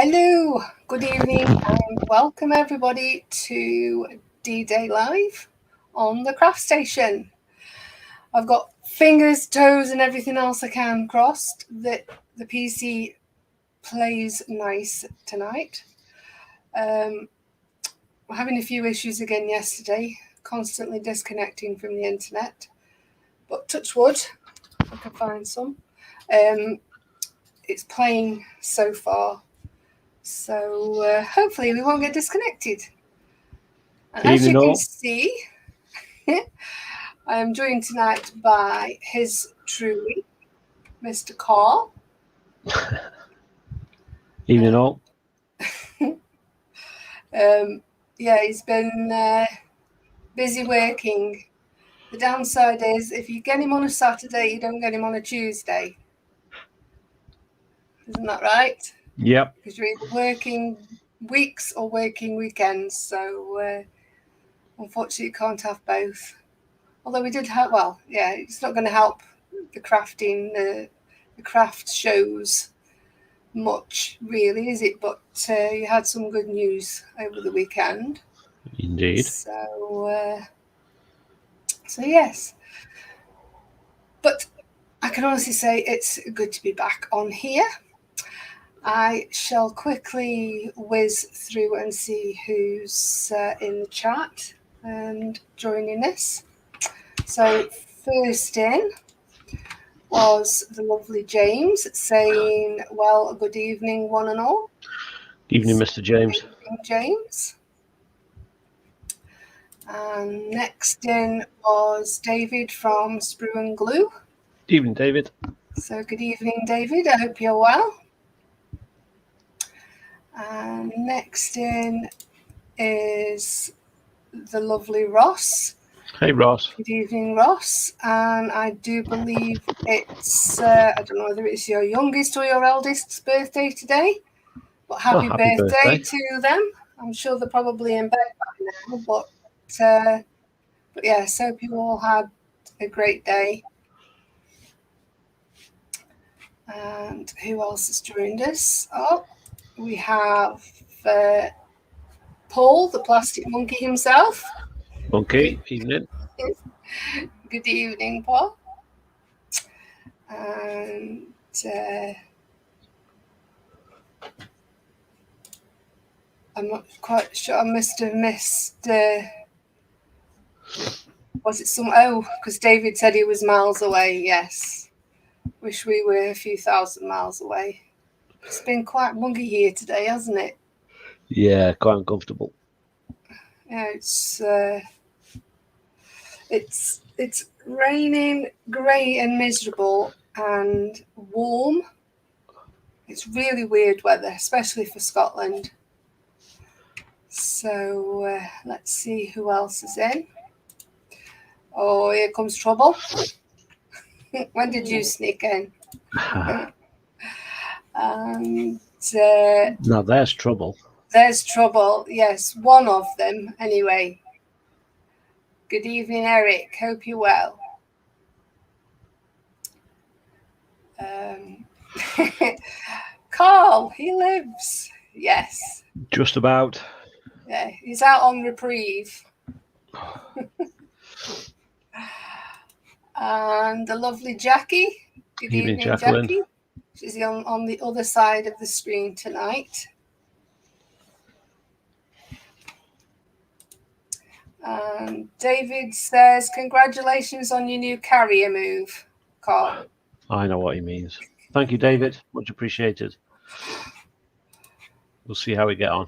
Hello, good evening, and welcome everybody to D-Day Live on the Craft Station. I've got fingers, toes, and everything else I can crossed that the PC plays nice tonight. We're having a few issues again yesterday, constantly disconnecting from the internet, but touch wood, if I can find some. It's playing so far. So hopefully we won't get disconnected. And as you can see, I'm joined tonight by his truly, Mr. Karl. Evening all. He's been busy working. The downside is if you get him on a Saturday, you don't get him on a Tuesday. Isn't that right? Yep. Because you're either working weeks or working weekends. So unfortunately, you can't have both. Although we did have, it's not going to help the crafting, the craft shows much, really, is it? But you had some good news over the weekend. Indeed. So yes. But I can honestly say it's good to be back on here. I shall quickly whiz through and see who's in the chat and joining us. So first in was the lovely James saying, well, good evening, one and all. Evening, Mr. James. Good evening, James. And next in was David from Sprue and Glue. Evening, David. So good evening, David. I hope you're well. And next in is the lovely Ross. Hey, Ross. Good evening, Ross. And I do believe it's, I don't know whether it's your youngest or your eldest's birthday today, but happy birthday to them. I'm sure they're probably in bed by now, but yes, hope you all had a great day. And who else has joined us? Oh, we have Paul, the plastic monkey himself. Okay, evening. Good evening, Paul. And I'm not quite sure. I must have missed. Was it some? Oh, because David said he was miles away. Yes. Wish we were a few thousand miles away. It's been quite muggy here today, hasn't it? Yeah, quite uncomfortable. Yeah, it's raining, grey and miserable and warm. It's really weird weather, especially for Scotland. So let's see who else is in. Oh, here comes trouble. When did you sneak in? And now there's trouble. There's trouble. Yes, one of them. Anyway. Good evening, Eric. Hope you're well. Karl, he lives. Yes. Just about. Yeah, he's out on reprieve. And the lovely Jackie. Good evening, Jackie. She's on the other side of the screen tonight. David says, congratulations on your new carrier move, Karl. I know what he means. Thank you, David. Much appreciated. We'll see how we get on.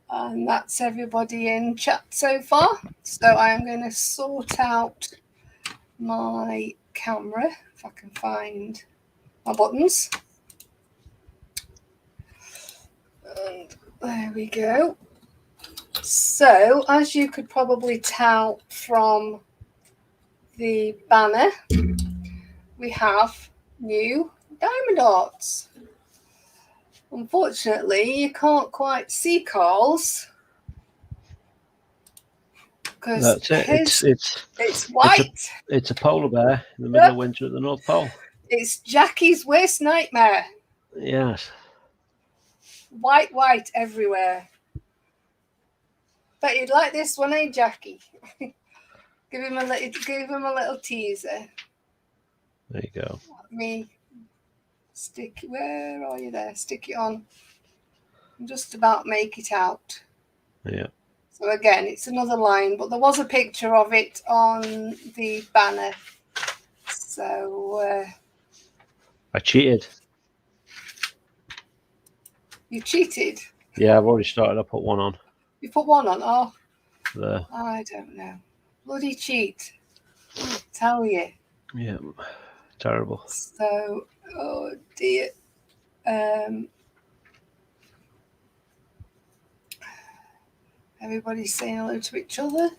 And that's everybody in chat so far. So I am going to sort out my camera, if I can find my buttons. And there we go. So, as you could probably tell from the banner, we have new diamond arts. Unfortunately, you can't quite see Karl's because it's white. It's a polar bear in the middle of winter at the North Pole. It's Jackie's worst nightmare. Yes. White everywhere. Bet you'd like this one, eh, Jackie? Give him a little teaser. There you go. Let me stick. Where are you there? Stick it on. And just about make it out. Yeah. So again, it's another line, but there was a picture of it on the banner. So I cheated. you cheated. Yeah, I've already started. I put one on. You put one on. Oh, There. I don't know. Bloody cheat. Tell you. Yeah. Terrible. So, oh dear. Everybody's saying hello to each other.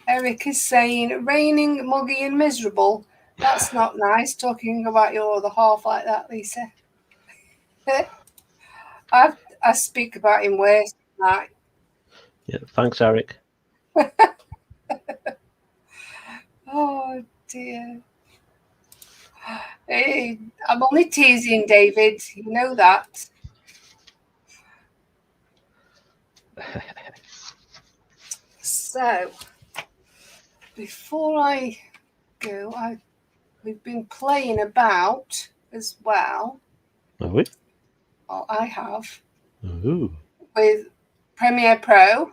Eric is saying, raining, muggy and miserable. That's not nice, talking about your other half like that, Lisa. I speak about him worse than that. Yeah. Thanks, Eric. Oh dear. Hey, I'm only teasing, David. You know that. So, before I go, we've been playing about as well. Have we? Or I have. Ooh. With Premiere Pro.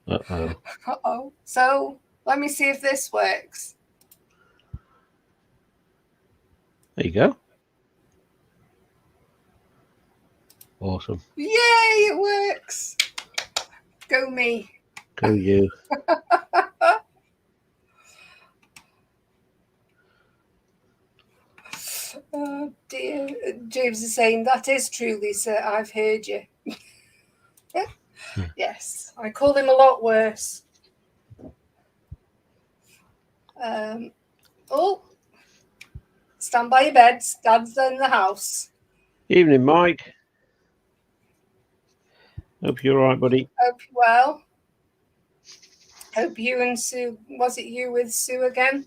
Uh-oh. Uh-oh. So, let me see if this works. There you go. Awesome. Yay, it works. Go me. Go you. Oh dear. James is saying, that is true, Lisa. I've heard you. Yes, I called him a lot worse. Oh, stand by your beds. Dad's in the house. Evening, Mike. Hope you're all right, buddy. Hope you're well. Hope you and Sue, was it you with Sue again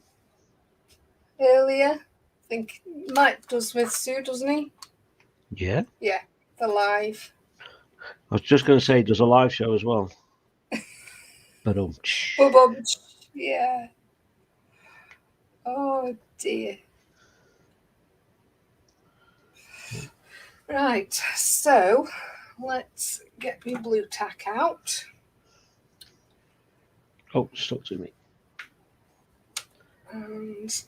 earlier? I think Mike does with Sue, doesn't he? Yeah. Yeah, the live. I was just going to say, does a live show as well. But yeah. Oh dear. Right, so let's get my blue tack out. Oh, stuck to me. And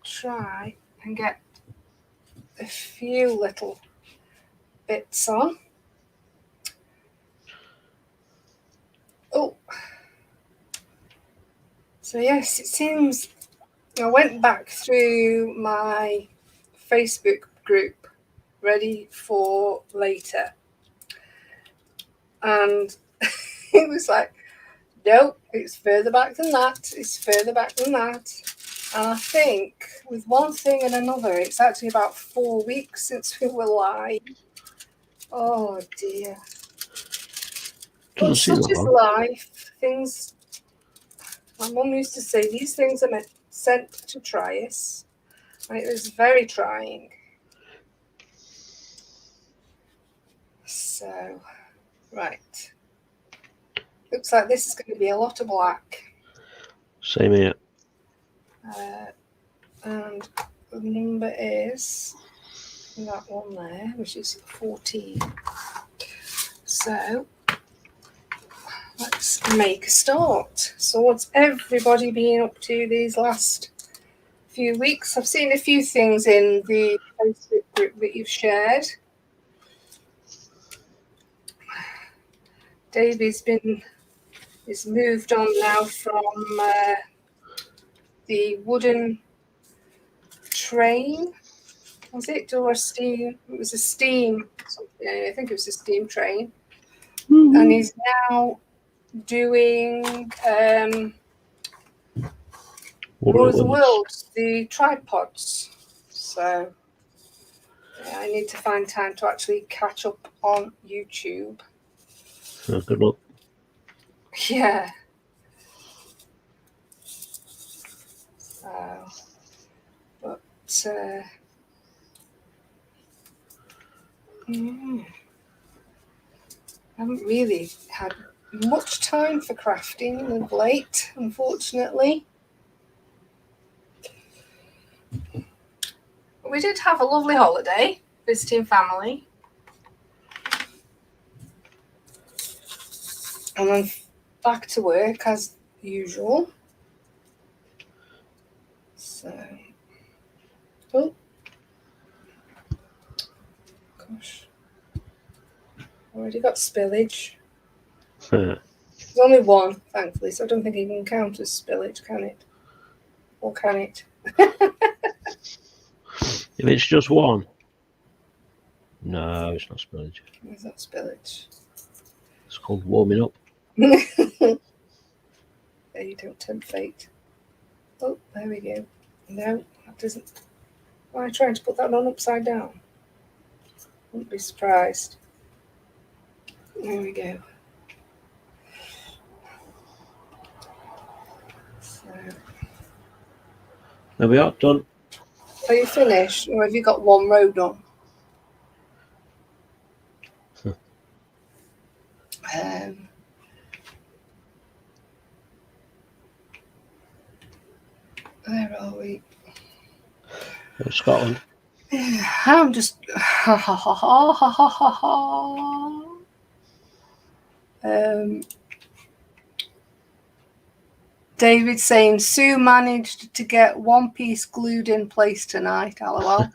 try and get a few little bits on. Oh, so yes, it seems I went back through my Facebook group, Ready for Later, and it was like, no, it's further back than that, it's further back than that. And I think with one thing and another, it's actually about 4 weeks since we were live. Oh dear. But such is life. Things, my mum used to say, these things are sent to try us. And it was very trying. So, right. Looks like this is going to be a lot of black. Same here. And the number is that one there, which is 14. So, let's make a start. So, what's everybody been up to these last few weeks? I've seen a few things in the Facebook group that you've shared. Davey's moved on now from the wooden train, was it, or a steam? It was a steam. I think it was a steam train, and he's now doing War of the Worlds, the tripods. So yeah, I need to find time to actually catch up on YouTube. Oh, good luck. Yeah. But I haven't really had much time for crafting of late, unfortunately. We did have a lovely holiday, visiting family. And then back to work as usual. So, oh, gosh. Already got spillage. There's only one, thankfully, so I don't think it can count as spillage, can it? Or can it? If it's just one. No, it's not spillage. It's not spillage. It's called warming up. There you don't tempt fate. Oh, there we go. No, that doesn't. Why am I trying to put that on upside down? Wouldn't be surprised. There we go. So, There we are, done. are you finished, or have you got one row done? Where are we? Scotland. I'm just. David saying Sue managed to get one piece glued in place tonight. LOL.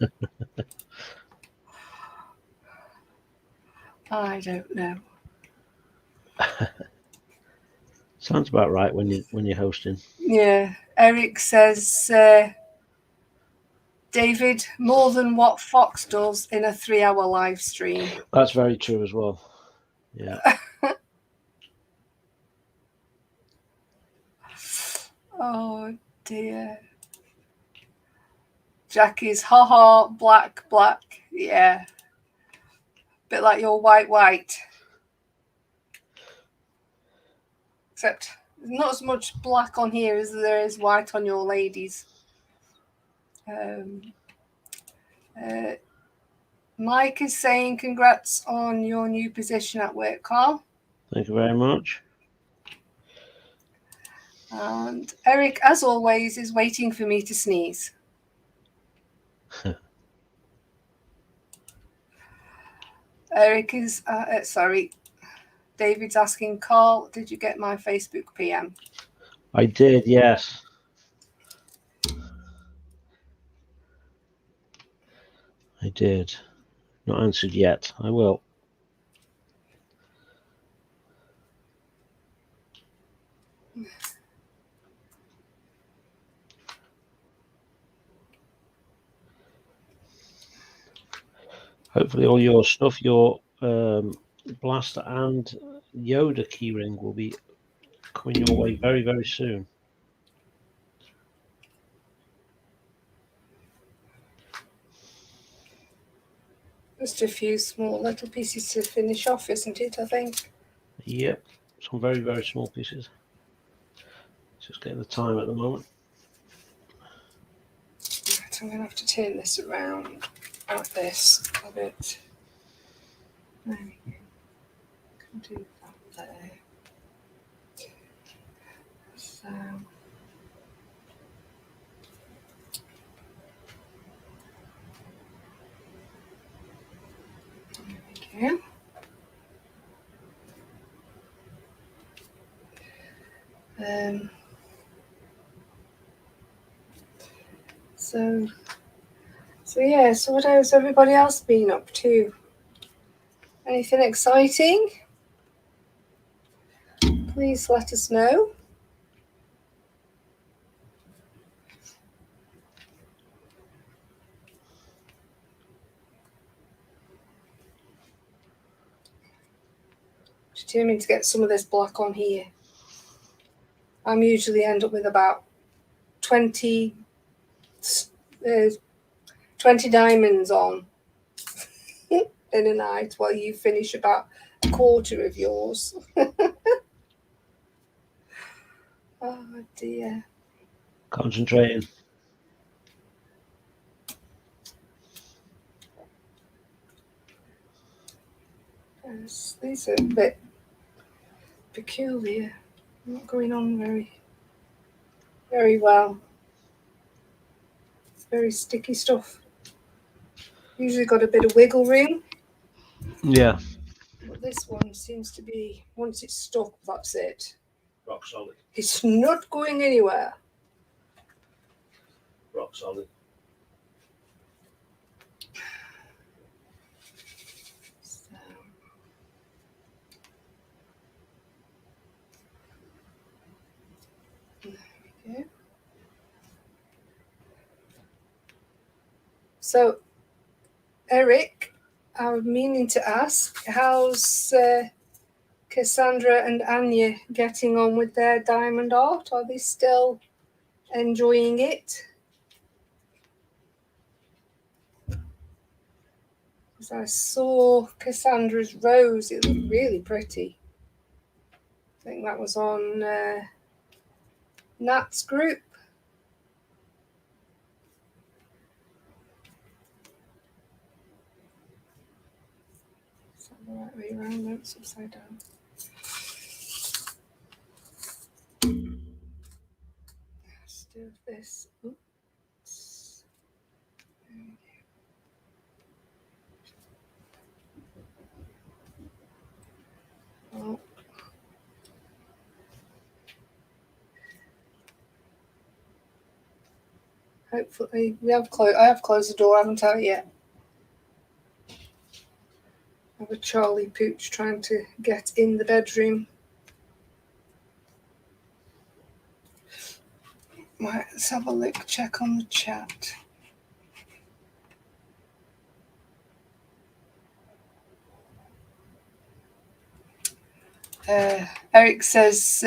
I don't know. Sounds about right when you're hosting. Yeah. Eric says, David, more than what Fox does in a 3-hour live stream. That's very true as well. Yeah. Oh dear. Jackie's haha, black. Yeah. Bit like your white. Except there's not as much black on here as there is white on your ladies. Mike is saying congrats on your new position at work, Karl. Thank you very much. And Eric, as always, is waiting for me to sneeze. Eric is, sorry, David's asking, Karl, did you get my Facebook PM? I did, yes. I did. Not answered yet. I will. Hopefully all your stuff, your Blaster and Yoda keyring will be coming your way very, very soon. Just a few small little pieces to finish off, isn't it, I think? Yep. Some very, very small pieces. Just getting the time at the moment. Right, I'm going to have to turn this around like this a bit. There we go. Can do that there. So. There we go. So yeah, so what has everybody else been up to? Anything exciting? Please let us know. Determined to get some of this black on here. I'm usually end up with about 20 diamonds on in a night while you finish about a quarter of yours. Oh dear. Concentrating. Yes, these It's a bit peculiar. Not going on very well. Very sticky stuff. Usually got a bit of wiggle room. Yeah. But this one seems to be, once it's stuck, that's it. Rock solid. It's not going anywhere. Rock solid. So, there we go. So, Eric, I'm meaning to ask, how's Cassandra and Anya getting on with their diamond art? Are they still enjoying it? Because I saw Cassandra's rose, it looked really pretty. I think that was on Nat's group. Is that the right way around? No, it's upside down. Let's do this. Oops. Oh. Hopefully, I have closed the door, haven't I yet? I have a Charlie Pooch trying to get in the bedroom. Right, let's have a look, check on the chat. Eric says,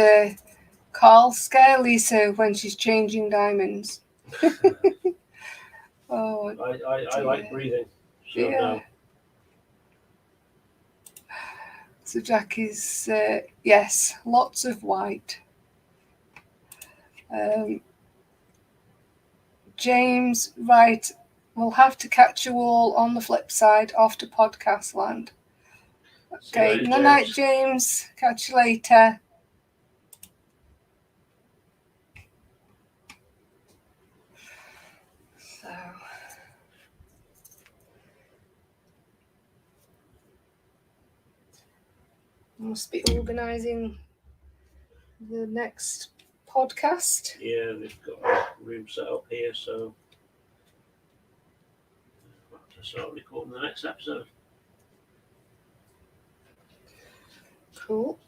Karl, scare Lisa when she's changing diamonds. Oh, I like breathing. So yeah. no. So Jackie's, yes, lots of white. James, right, we'll have to catch you all on the flip side off to podcast land. Okay, Later, good night, James. Catch you later. So, must be organising the next podcast. Yeah, they've got a room set up here, so we'll have to start recording the next episode. Cool.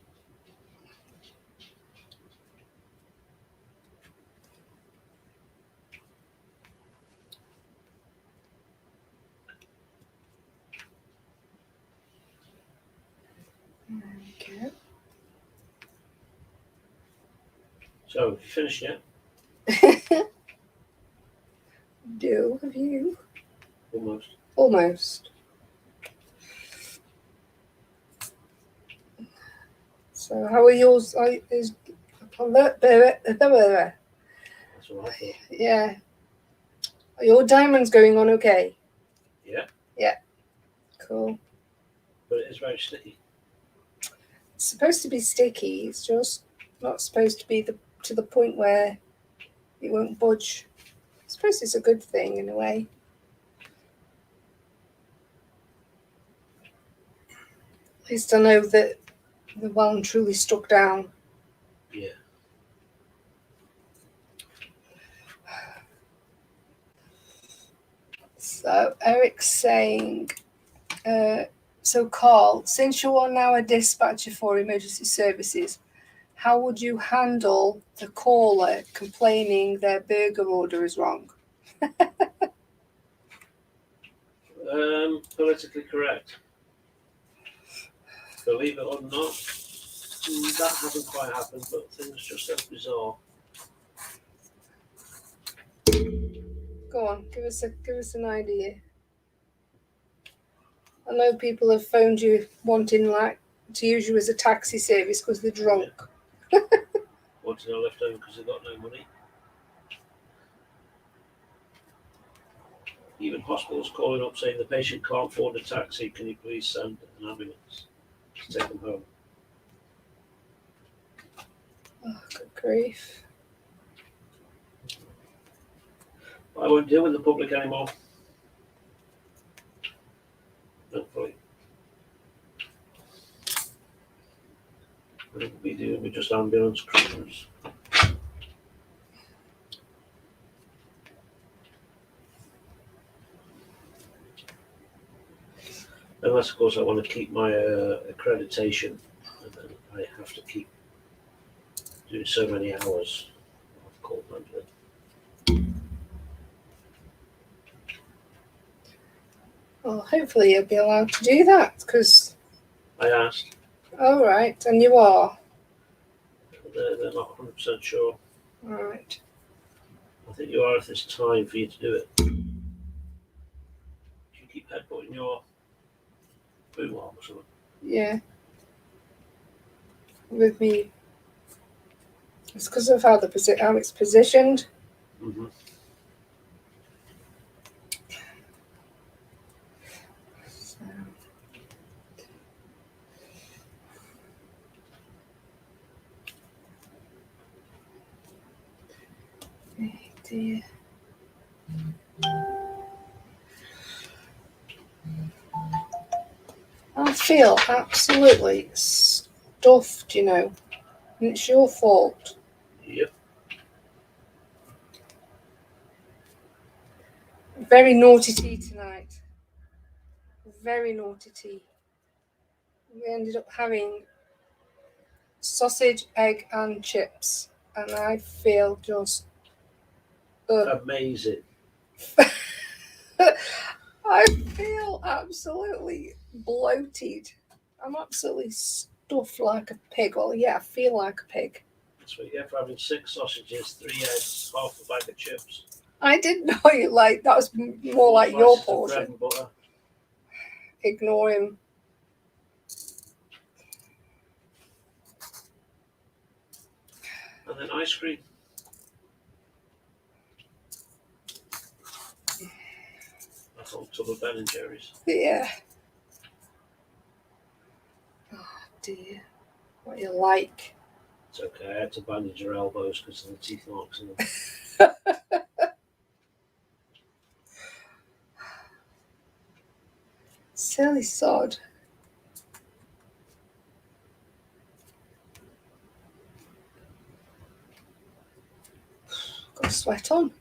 Okay. So, have you finished yet? Do have you? Almost. Almost. So, how are yours? That's what I thought. Yeah. Are your diamonds going on okay? Yeah. Yeah. Cool. But it is very sticky. It's supposed to be sticky. It's just not supposed to be to the point where it won't budge. I suppose it's a good thing in a way. At least I know that the well and truly stuck down. Yeah. So Eric's saying, so Karl, since you are now a dispatcher for emergency services, how would you handle the caller complaining their burger order is wrong? Politically correct. Believe it or not, that hasn't quite happened, but things just so bizarre. Go on, give us an idea. I know people have phoned you wanting to use you as a taxi service because they're drunk. Yeah. Wanting a lift home because they've got no money. Even hospitals calling up saying the patient can't afford a taxi, can you please send an ambulance? to take them home. Oh, good grief. I won't deal with the public anymore. Hopefully. We'll be doing with just ambulance crews. Unless, of course, I want to keep my accreditation, and then I have to keep doing so many hours of cold handling. Well, hopefully you'll be allowed to do that, because... I asked. All right, and you are? They're not 100% sure. All right. I think you are if it's time for you to do it. You keep headbutting your boom arm or something. Yeah. With me. It's because of how it's positioned. Mm-hmm. So. Oh dear. I feel absolutely stuffed, you know, and it's your fault. Yep. Very naughty tea tonight. Very naughty tea. We ended up having sausage, egg, and chips, and I feel just Amazing. I feel absolutely bloated. I'm absolutely stuffed like a pig. Well, yeah, I feel like a pig. That's what you get for having 6 sausages, 3 eggs, half a bag of chips. I didn't know you like that was more like your portion. Bread and butter. Ignore him. And then ice cream. A whole tub of Ben and Jerry's. Yeah. Oh dear. What you like? It's okay. I had to bandage her elbows because of the teeth marks in them. Silly sod. Got sweat on.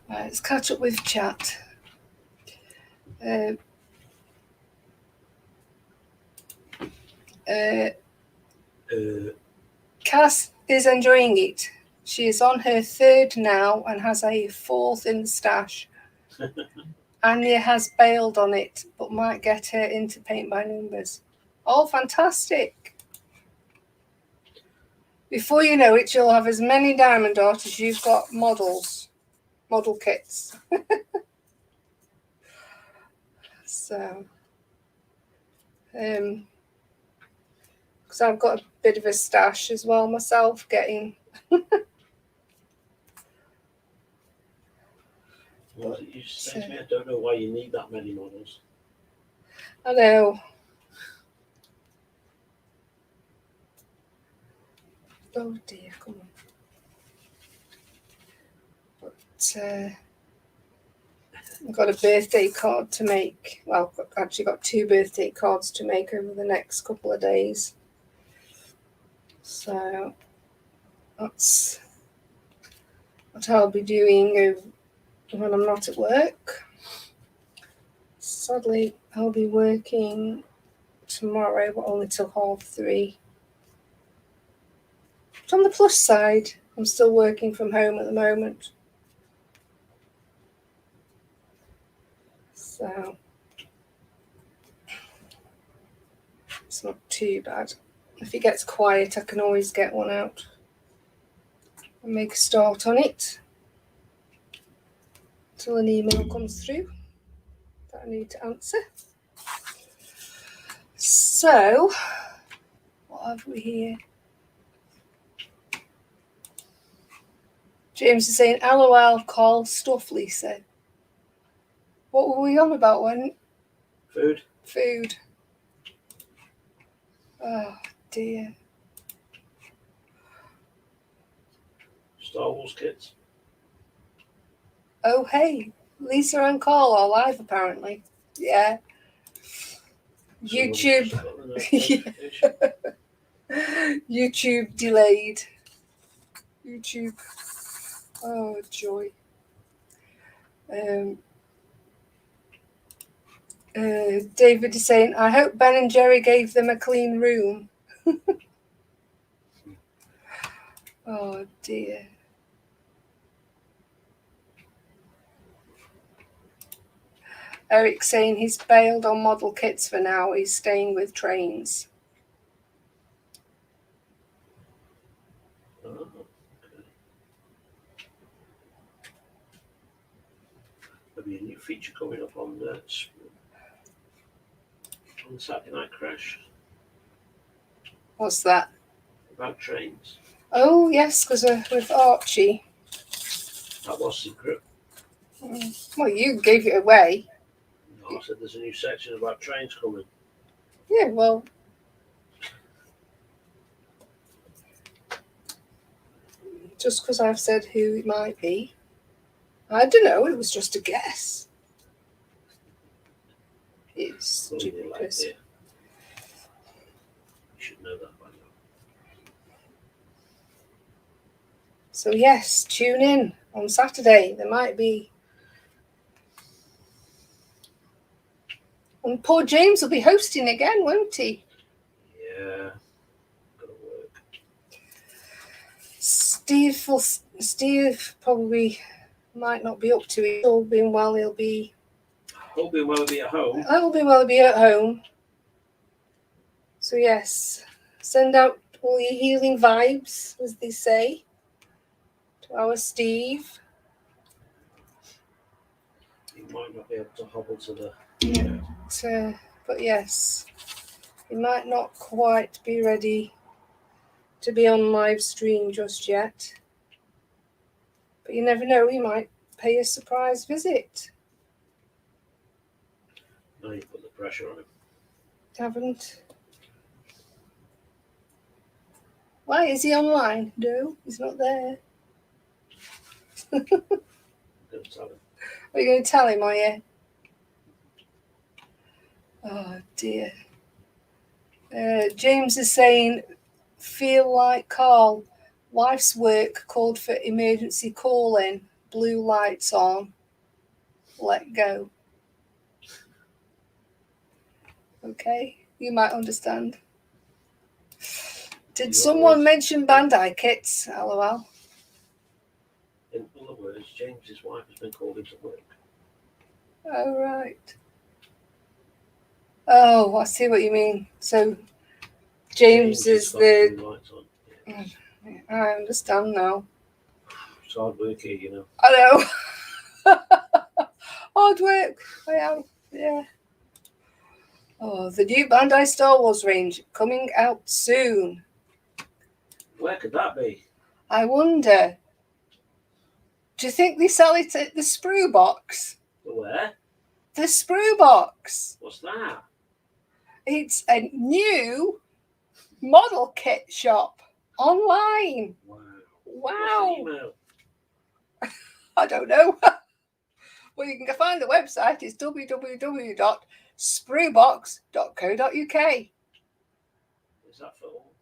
Right, let's catch up with chat. Cass is enjoying it. She is on her 3rd now and has a 4th in the stash. Anya has bailed on it, but might get her into paint by numbers. Oh, fantastic. Before you know it, you'll have as many Diamond Dot as you've got model kits. So, because I've got a bit of a stash as well myself, getting. Well, you say to me, I don't know why you need that many models. I know. Oh dear, come on. But I've got a birthday card to make. Well, I've actually got 2 birthday cards to make over the next couple of days. So that's what I'll be doing when I'm not at work. Sadly, I'll be working tomorrow, but only till 3:30. But on the plus side, I'm still working from home at the moment. So it's not too bad. If it gets quiet, I can always get one out and make a start on it till an email comes through that I need to answer. So, what have we here? James is saying, LOL, Karl, stuff, Lisa. What were we on about when? Food. Food. Oh dear. Star Wars kits. Oh hey, Lisa and Karl are live apparently. Yeah. Somebody's YouTube. just got the notification. YouTube delayed. YouTube. Oh joy. David is saying, I hope Ben and Jerry gave them a clean room. Oh dear. Eric saying he's bailed on model kits for now. He's staying with trains. Oh, okay. There'll be a new feature coming up on the Saturday Night Crash What's that? about trains. Oh yes, because with Archie. That was secret. Well, you gave it away. No, I said there's a new section about trains coming. Yeah, well. Just because I've said who it might be. I don't know, it was just a guess. It's stupid. Like you should know that by now. So yes, tune in on Saturday. There might be. And poor James will be hosting again, won't he? Yeah. Gotta work. Steve probably might not be up to it. All being well, he'll be. Hoping well be at home. All being well, he'll be at home. So yes, send out all your healing vibes, as they say, to our Steve. He might not be able to hobble to the. Yeah. But yes, he might not quite be ready to be on live stream just yet. But you never know, he might pay a surprise visit. No, you put the pressure on him. Haven't. Why is he online? No, he's not there. I'm gonna tell him. Are you going to tell him, are you? Oh dear. James is saying, feel like Karl. Wife's work called for emergency call-in. Blue lights on. Let go. Okay, you might understand. Did someone mention Bandai kits? LOL. In other words, James's wife has been called into work. Oh, right. Oh, I see what you mean. So, James is the... Blue lights on. Yeah. I understand now. It's hard work here, you know. I know. Hard work. I am. Yeah. Oh, the new Bandai Star Wars range coming out soon. Where could that be? I wonder. Do you think they sell it at the Sprue Box? The where? The Sprue Box. What's that? It's a new model kit shop online. Wow. Wow. What's the email? I don't know. Well, you can find the website. It's www.spruebox.co.uk. Is that for all?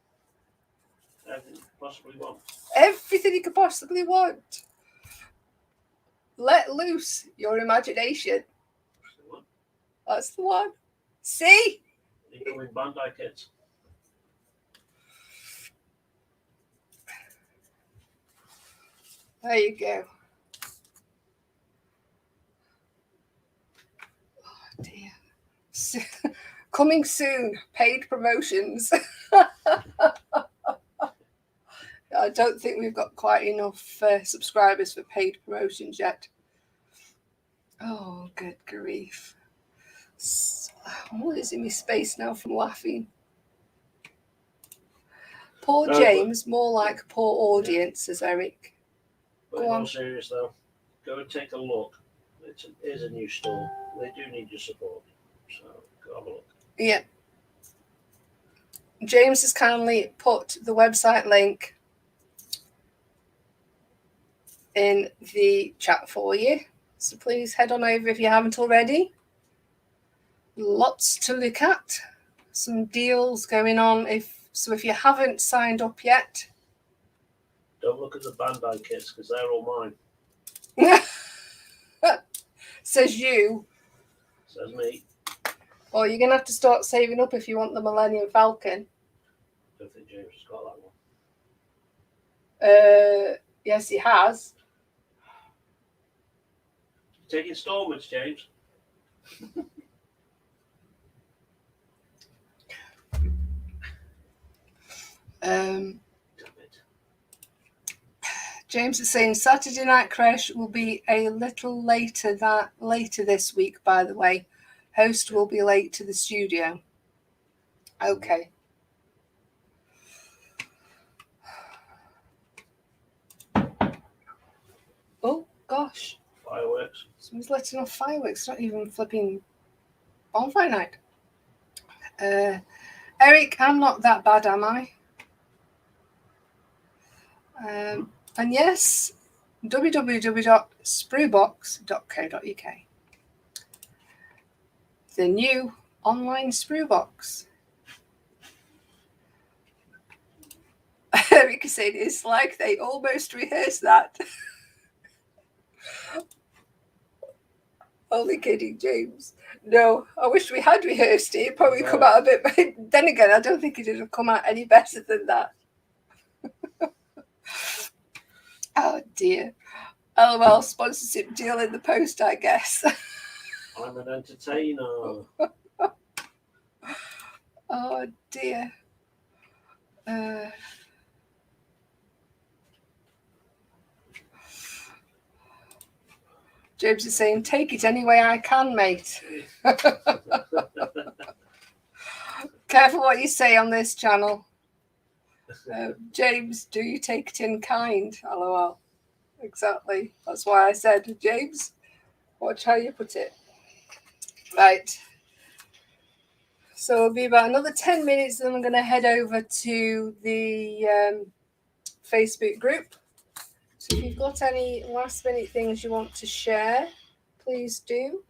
Everything you possibly want? Everything you could possibly want. Let loose your imagination. That's the one. That's the one. See? Incoming Bandai kits. There you go. Oh dear. Coming soon. Paid promotions. I don't think we've got quite enough subscribers for paid promotions yet. Oh, good grief. I'm losing my space now from laughing. Poor James, more like poor audience, says Eric. But in all serious though, go and take a look. It is a new store. They do need your support. So go have a look. Yeah. James has kindly put the website link in the chat for you. So please head on over if you haven't already. Lots to look at. Some deals going on. If you haven't signed up yet. Don't look at the Bandai kits because they're all mine. Says you. Says me. Well, you're going to have to start saving up if you want the Millennium Falcon. I don't think James has got that one. Yes, he has. Take installments, James. Damn it. James is saying Saturday Night Crash will be a little later this week, by the way. Host will be late to the studio. Okay. Oh, gosh. Fireworks. Someone's letting off fireworks. It's not even flipping bonfire night. Eric, I'm not that bad, am I? And yes, www.spruebox.co.uk. The new online sprue box. Eric is saying it's like they almost rehearsed that. Only kidding, James. No, I wish we had rehearsed it. It'd probably come out a bit. Then again, I don't think it'd have come out any better than that. Oh dear. LOL sponsorship deal in the post, I guess. I'm an entertainer. Oh dear. James is saying, take it any way I can, mate. Careful what you say on this channel. James, do you take it in kind? LOL. Exactly. That's why I said, James, watch how you put it. Right. So it'll be about another 10 minutes, then I'm going to head over to the Facebook group. So if you've got any last minute things you want to share, please do.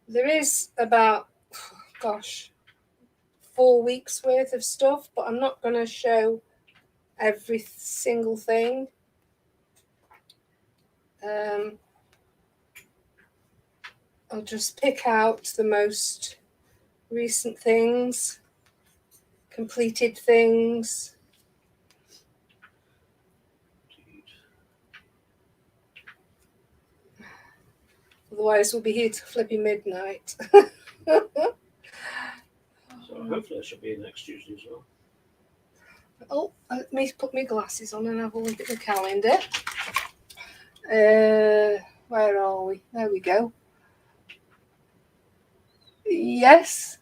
There is about, 4 weeks worth of stuff, but I'm not going to show every single thing. I'll just pick out the most recent things, completed things. Otherwise, we'll be here till flipping midnight. So hopefully I should be in next Tuesday as well. Oh, let me put my glasses on and have a look at the calendar. Where are we? There we go. Yes,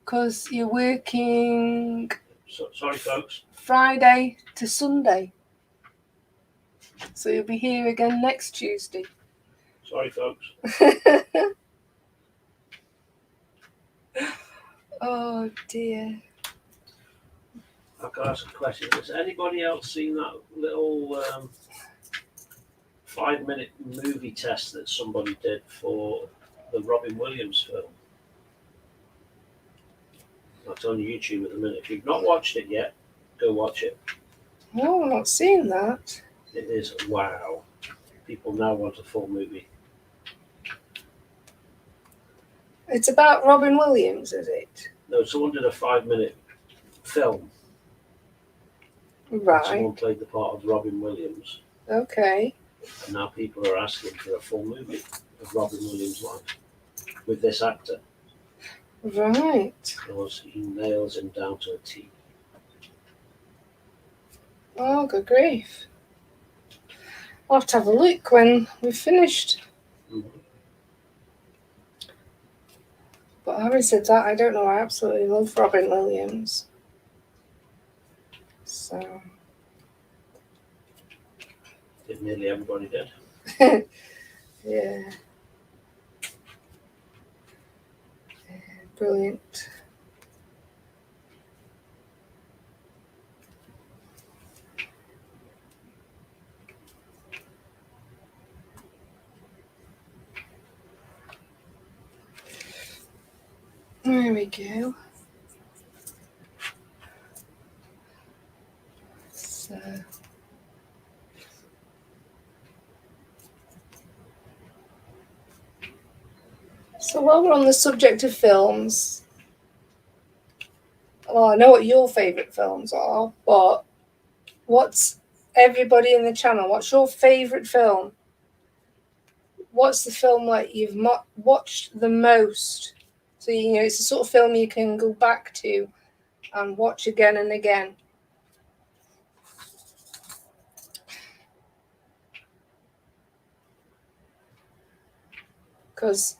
because you're working. Sorry, folks. Friday to Sunday. So you'll be here again next Tuesday. Sorry, folks. Oh dear. I've got to ask a question. Has anybody else seen that little 5-minute movie test that somebody did for the Robin Williams film? That's on YouTube at the minute. If you've not watched it yet, go watch it. No, I'm not seeing that. It is wow. People now want a full movie. It's about Robin Williams, is it? No, someone did a 5-minute film. Right. Someone played the part of Robin Williams. Okay. And now people are asking for a full movie of Robin Williams' life with this actor. Right. Because he nails him down to a T. Oh, good grief. I'll have to have a look when we've finished. Mm-hmm. But having said that, I don't know. I absolutely love Robin Williams. So. Nearly everybody did. Yeah. Brilliant. There we go. So while we're on the subject of films, well, I know what your favourite films are, but what's everybody in the channel? What's your favourite film? What's the film like you've watched the most? So, you know, it's the sort of film you can go back to and watch again and again. Because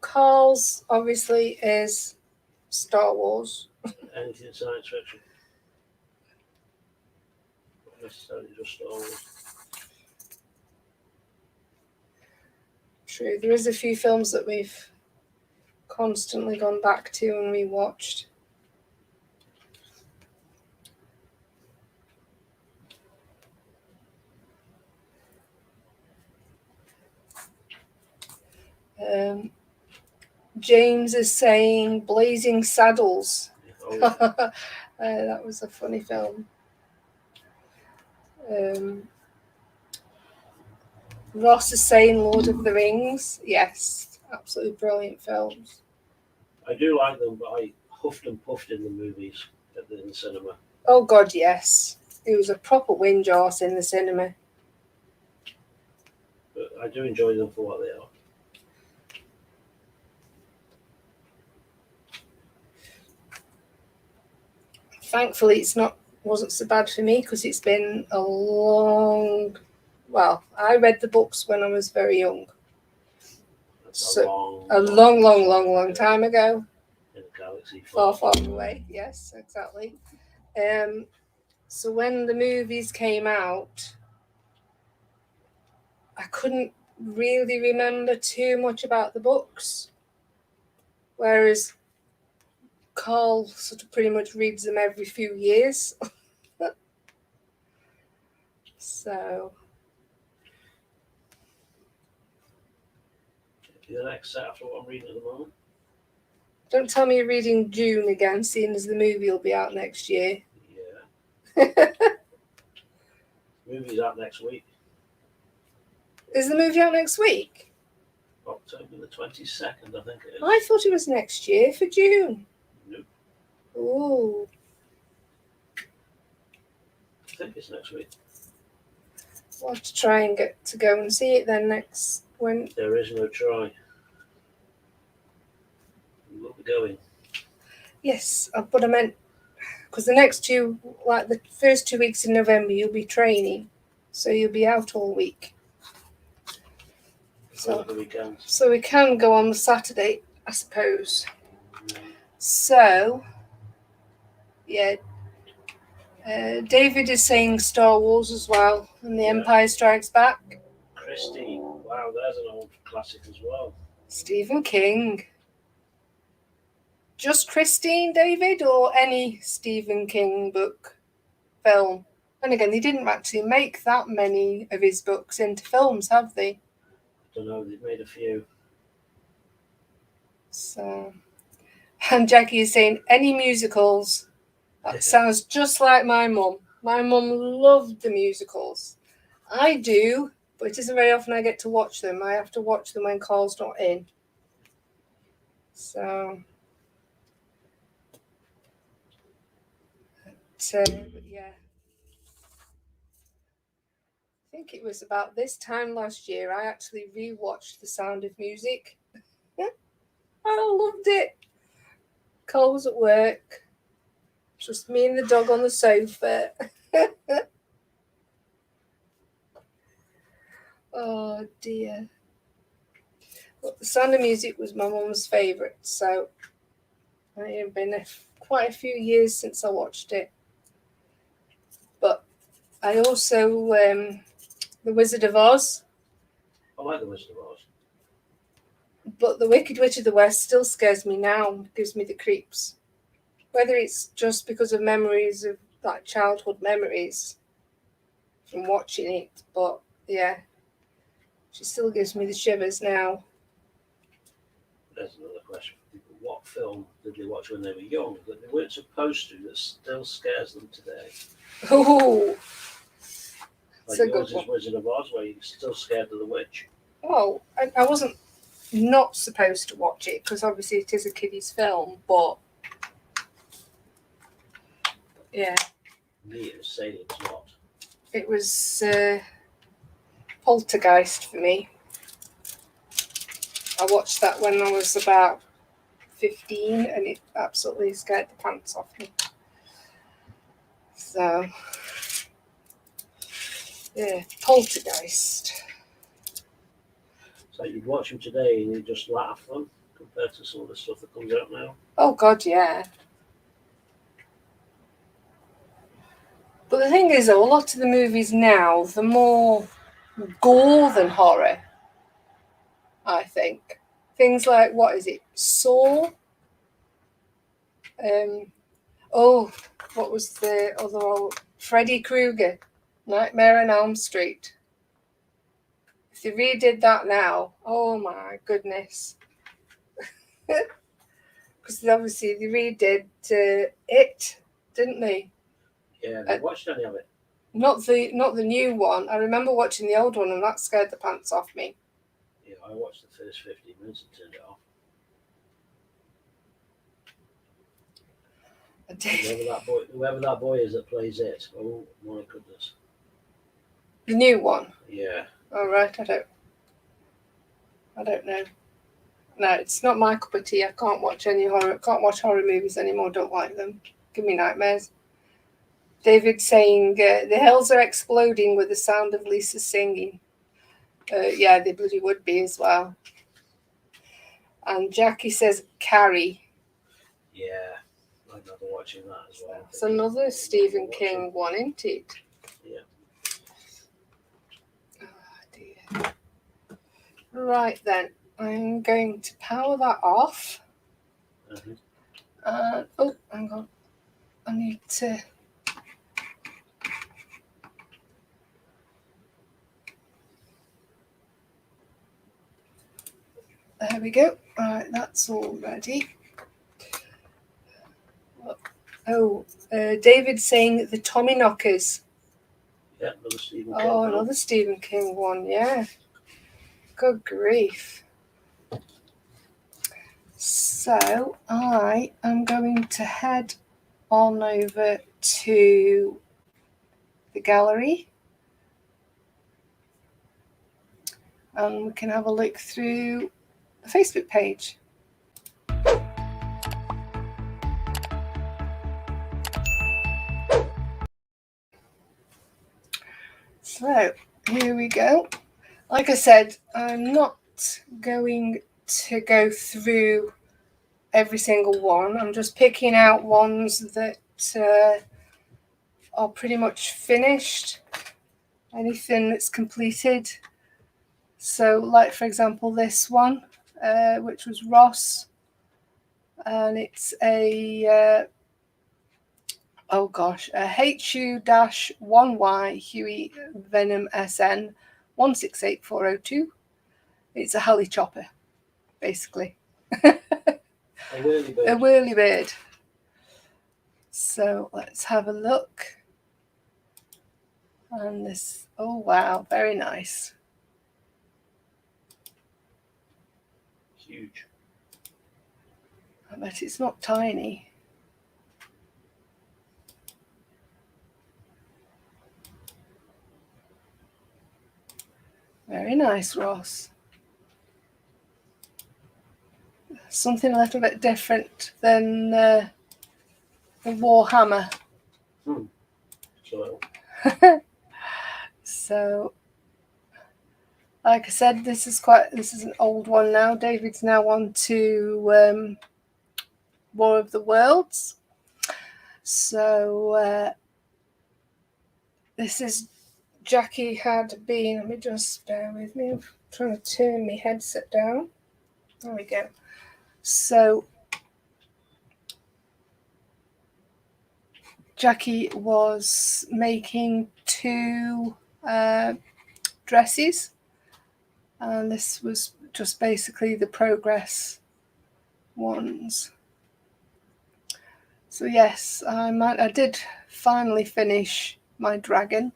Karl's obviously is Star Wars. Anything science fiction. Not necessarily just Star Wars. True, there is a few films that we've constantly gone back to and rewatched. James is saying Blazing Saddles. That was a funny film. Ross is saying Lord of the Rings. Yes, absolutely brilliant films. I do like them, but I huffed and puffed in the movies in the cinema. Oh God, yes. It was a proper whinge arse in the cinema. But I do enjoy them for what they are. Thankfully, wasn't so bad for me because it's been a long. Well, I read the books when I was very young. That's a long time ago. In a galaxy far away. Yes, exactly. So when the movies came out, I couldn't really remember too much about the books, whereas Karl sort of pretty much reads them every few years. So the next set after what I'm reading at the moment. Don't tell me you're reading Dune again, seeing as the movie will be out next year. Yeah. Movie's out next week. Is the movie out next week? October the 22nd, I think it is. I thought it was next year for June. Nope. Ooh. I think it's next week. We'll have to try and get to go and see it then next when. There is no try. We will be going. Yes, but I meant because the next two, like the first 2 weeks in November, you'll be training, so you'll be out all week. So we can go on the Saturday, I suppose. So, yeah. David is saying Star Wars as well, and The Empire Strikes Back. Christine, wow, there's an old classic as well. Stephen King. Just Christine, David, or any Stephen King book, film? And again, they didn't actually make that many of his books into films, have they? I don't know, they've made a few. So, and Jackie is saying any musicals. That sounds just like my mum. My mum loved the musicals. I do, but it isn't very often I get to watch them. I have to watch them when Karl's not in. So, but yeah. I think it was about this time last year I actually rewatched The Sound of Music. I loved it. Karl was at work. Just me and the dog on the sofa. Oh dear. But The Sound of Music was my mum's favourite, so it had been quite a few years since I watched it. But I also The Wizard of Oz. I like The Wizard of Oz. But The Wicked Witch of the West still scares me now, gives me the creeps. Whether it's just because of memories of like childhood memories from watching it, but yeah, she still gives me the shivers now. there's another question for people. What film did they watch when they were young that they weren't supposed to that still scares them today? Oh, Like it's a yours good is one. Wizard of Oz, where you're still scared of the witch. Well, I wasn't not supposed to watch it because obviously it is a kiddies film, but yeah, Me, it was Salem's Lot. it was Poltergeist for me. I watched that when I was about 15 and it absolutely scared the pants off me. So, yeah, Poltergeist. So you'd watch them today and you'd just laugh at them compared to some of the stuff that comes out now. Oh, God, yeah. But the thing is, though, a lot of the movies now, they're more gore than horror, I think. Things like, what is it, Saw? What was the other one? Freddy Krueger, Nightmare on Elm Street. If they redid that now, oh my goodness. Because obviously they redid It, didn't they? Yeah, have you watched any of it? Not the new one. I remember watching the old one and that scared the pants off me. Yeah, I watched the first 15 minutes and turned it off. I did. Whoever that boy is that plays it, oh my goodness. The new one. Yeah. All right, I don't know. No, it's not my cup of tea. I can't watch any horror. I can't watch horror movies anymore. Don't like them. Give me nightmares. David saying the hills are exploding with the sound of Lisa singing. Yeah, they bloody would be as well. And Jackie says Carrie. Yeah, I remember watching that as well. It's another Stephen King one, isn't it? Yeah. Oh dear. Right then, I'm going to power that off. Oh, hang on. I need to. There we go. Right, that's all ready. Oh, David's saying the Tommyknockers. Yeah, another Stephen King. Oh, another Stephen King one, yeah. Good grief. So I am going to head on over to the gallery and we can have a look through the Facebook page. So here we go. Like I said, I'm not going to go through every single one. I'm just picking out ones that are pretty much finished. Anything that's completed. So, like for example, this one, which was Ross, and it's a HU-1Y Huey Venom SN 168402. It's a heli chopper, basically. A whirly bird. A whirly bird. So let's have a look. And this, oh wow, very nice. Huge. I bet it's not tiny. Very nice, Ross. Something a little bit different than the Warhammer. So, like I said, this is an old one now. David's now on to War of the Worlds. So this is Jackie had been. Let me just bear with me. I'm trying to turn my headset down. There we go. So Jackie was making two dresses, and this was just basically the progress ones. So yes, I did finally finish my dragon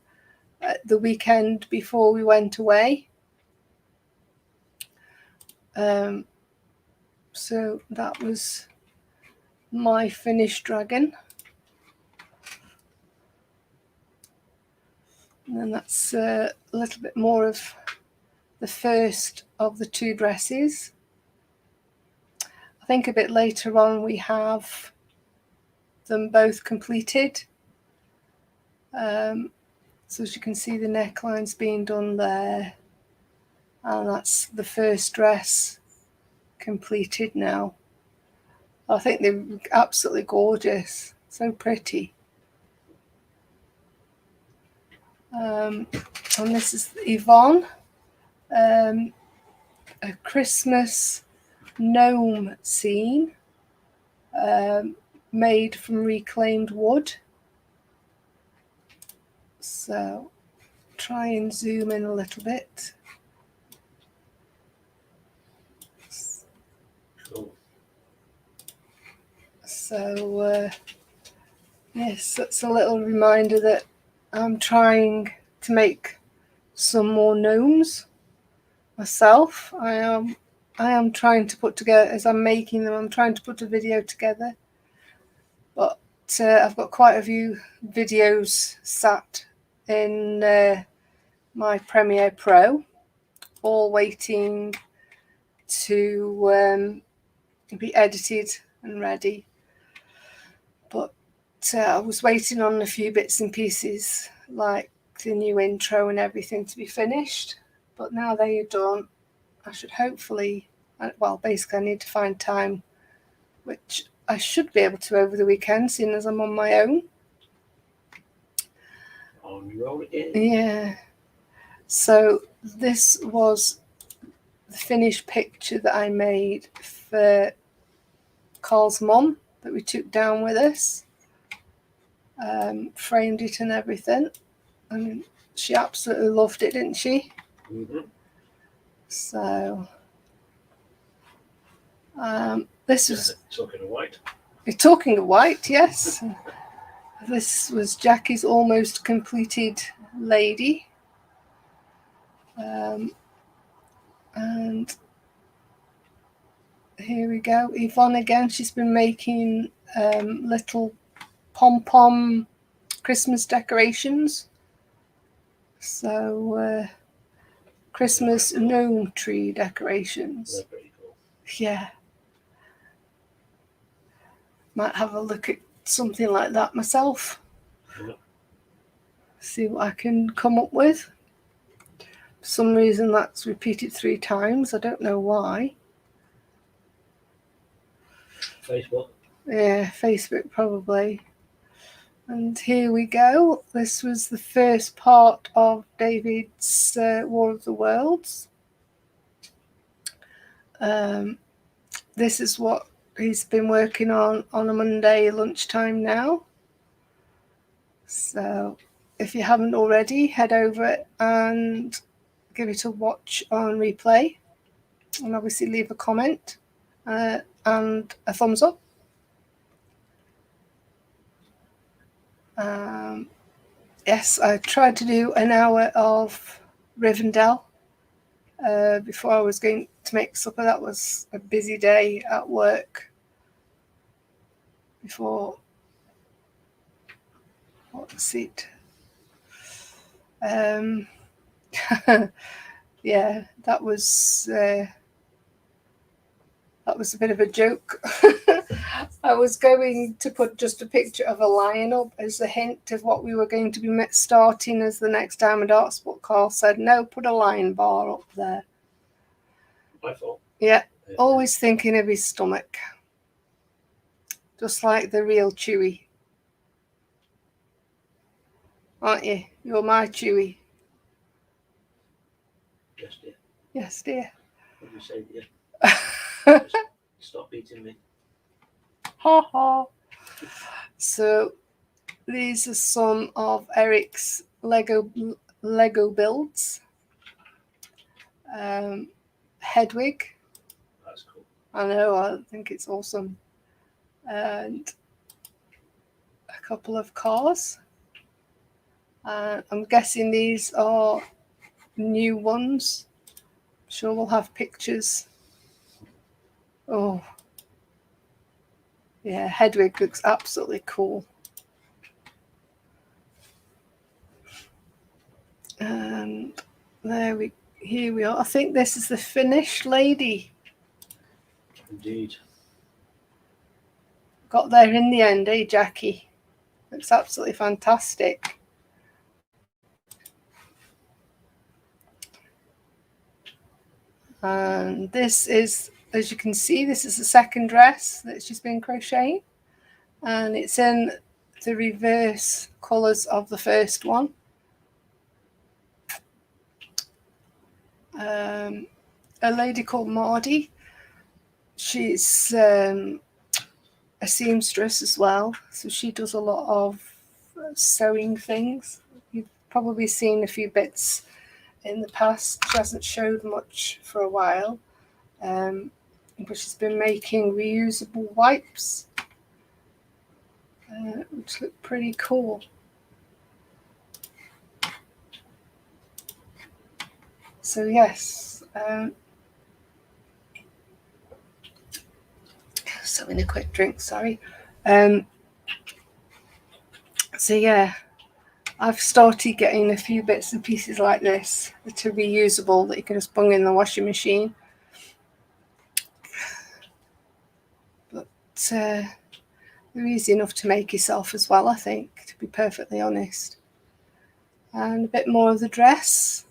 at the weekend before we went away. So that was my finished dragon. And then that's a little bit more of the first of the two dresses. I think a bit later on we have them both completed. So as you can see, the neckline's being done there, and that's the first dress completed now. I think they're absolutely gorgeous, so pretty. And this is Yvonne, a Christmas gnome scene made from reclaimed wood. So try and zoom in a little bit. Cool. So yes, that's a little reminder that I'm trying to make some more gnomes myself. I am trying to put together, as I'm making them, I'm trying to put a video together, but I've got quite a few videos sat in my Premiere Pro, all waiting to be edited and ready. But I was waiting on a few bits and pieces, like the new intro and everything, to be finished. But now they are done, I should hopefully, well, basically I need to find time, which I should be able to over the weekend, seeing as I'm on my own. On your own again. Yeah. So this was the finished picture that I made for Karl's mum that we took down with us. Framed it and everything, and she absolutely loved it, didn't she? Mm-hmm. So this was talking of white. You're talking of white, yes. This was Jackie's almost completed lady. And here we go. Yvonne again, she's been making little pom-pom Christmas decorations. So Christmas gnome tree decorations. They're pretty cool. Yeah. Might have a look at something like that myself. Yeah. See what I can come up with. For some reason that's repeated 3 times. I don't know why. Facebook? Yeah, Facebook probably. And here we go. This was the first part of David's War of the Worlds. This is what he's been working on a Monday lunchtime now. So if you haven't already, head over and give it a watch on replay. And obviously leave a comment and a thumbs up. Yes, I tried to do an hour of Rivendell before I was going to make supper. That was a busy day at work. Before, what was it? Yeah, that was a bit of a joke. I was going to put just a picture of a lion up as a hint of what we were going to be starting as the next Diamond Arts, but Karl said, no, put a lion bar up there. My fault. Yeah, always thinking of his stomach. Just like the real Chewie. Aren't you? You're my Chewie. Yes, dear. Yes, dear. What do you say, dear? Stop beating me. Ha ha. So these are some of Eric's Lego builds. Hedwig. That's cool. I know, I think it's awesome. And a couple of cars. I'm guessing these are new ones. I'm sure we'll have pictures. Oh, yeah, Hedwig looks absolutely cool. And here we are. I think this is the finished lady. Indeed. Got there in the end, eh, Jackie? Looks absolutely fantastic. And this is, as you can see, this is the second dress that she's been crocheting. And it's in the reverse colours of the first one. A lady called Maudie. She's a seamstress as well, so she does a lot of sewing things. You've probably seen a few bits in the past. She hasn't showed much for a while, but she's been making reusable wipes, which look pretty cool. So yes, so in a quick drink, sorry. So yeah, I've started getting a few bits and pieces like this that are reusable that you can just bung in the washing machine. But they're easy enough to make yourself as well, I think, to be perfectly honest. And a bit more of the dress.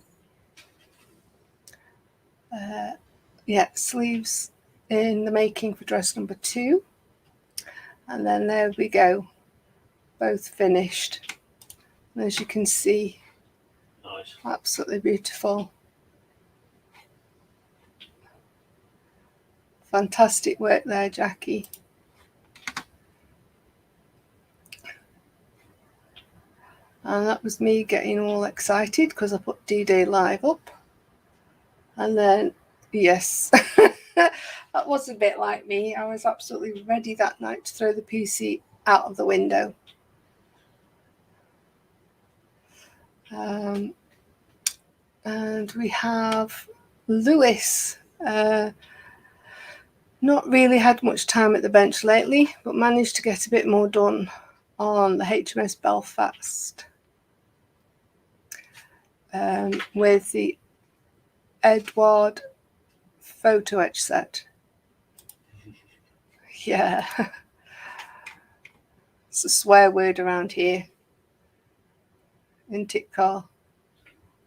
Yeah, sleeves in the making for dress number 2. And then there we go, both finished. And as you can see, Nice. absolutely beautiful. Fantastic work there, Jackie. And that was me getting all excited because I put D-Day Live up. And then, yes, that was a bit like me. I was absolutely ready that night to throw the PC out of the window. And we have Lewis. Not really had much time at the bench lately, but managed to get a bit more done on the HMS Belfast with the Edward photo etch set. Yeah, it's a swear word around here, isn't it, Karl?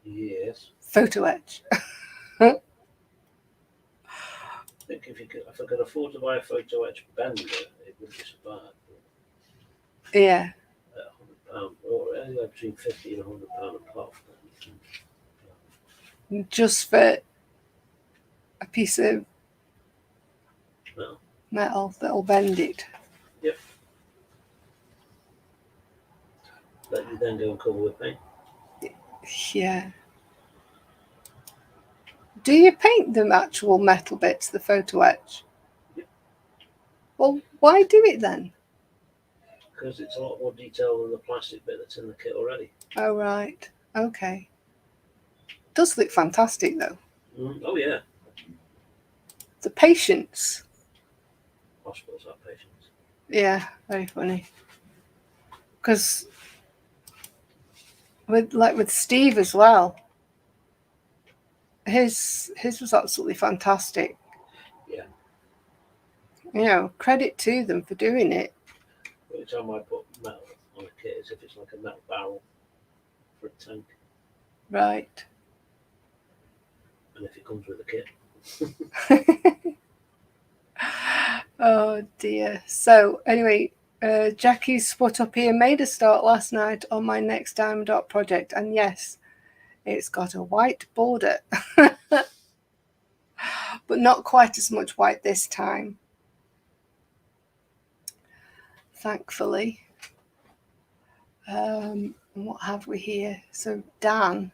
Yes. Photo etch. I think if I could afford to buy a photo etch bender, it wouldn't be so bad. Yeah. £100, or anywhere between £50 and £100 a pop. Just for a piece of No. metal that'll bend it. Yep. That you then go and cover with paint. Yeah. Do you paint the actual metal bits, the photo etch? Yep. Well, why do it then? Because it's a lot more detailed than the plastic bit that's in the kit already. Oh, right. Okay. Does look fantastic, though. Oh, yeah. The patience. Hospitals have patience. Yeah, very funny. Because with Steve as well, his was absolutely fantastic. Yeah. You know, credit to them for doing it. Every time I put metal on a kit, as if it's like a metal barrel for a tank. Right. And if it comes with a kit. Oh dear. So anyway, Jackie's spot up here made a start last night on my next diamond art project, and yes, it's got a white border, but not quite as much white this time, thankfully. What have we here? So Dan,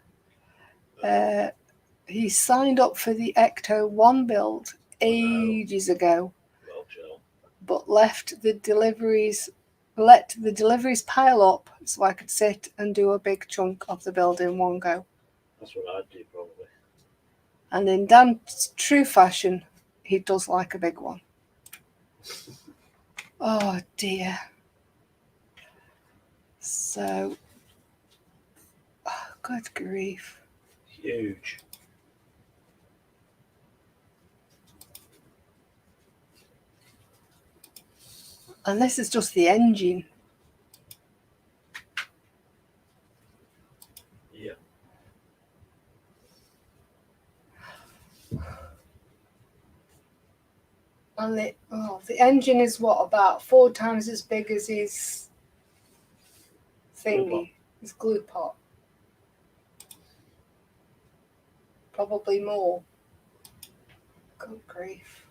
he signed up for the Ecto 1 build ages ago, Well, Joe. but let the deliveries pile up so I could sit and do a big chunk of the build in one go. That's what I'd do probably. And in Dan's true fashion, he does like a big one. Oh dear. So, good grief. Huge. And this is just the engine. Yeah. And the engine is what, about 4 times as big as his thingy, his glue pot. Probably more. Good grief.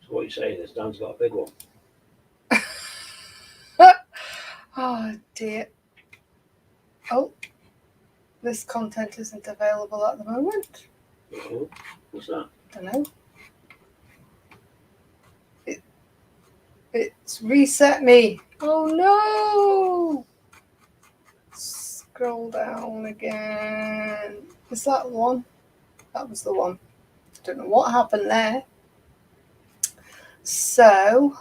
So what you're saying is Dan's got a big one. Oh dear. Oh, this content isn't available at the moment. Oh, what's that? Don't know. It's reset me. Oh no! Scroll down again. Is that the one? That was the one. Don't know what happened there. So,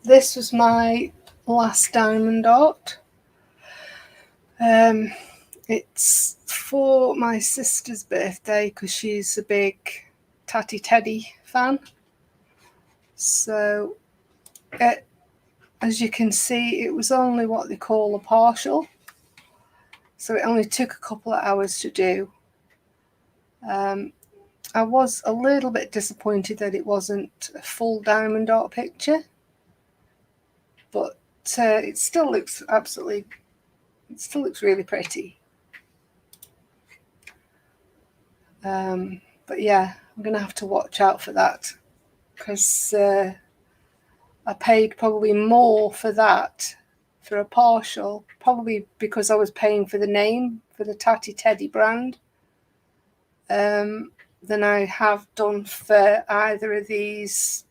this was my last diamond art. It's for my sister's birthday because she's a big Tatty Teddy fan. So, as you can see, it was only what they call a partial. So it only took a couple of hours to do. I was a little bit disappointed that it wasn't a full diamond art picture, but it still looks really pretty. But yeah, I'm going to have to watch out for that because I paid probably more for that, for a partial, probably because I was paying for the name, for the Tatty Teddy brand, than I have done for either of these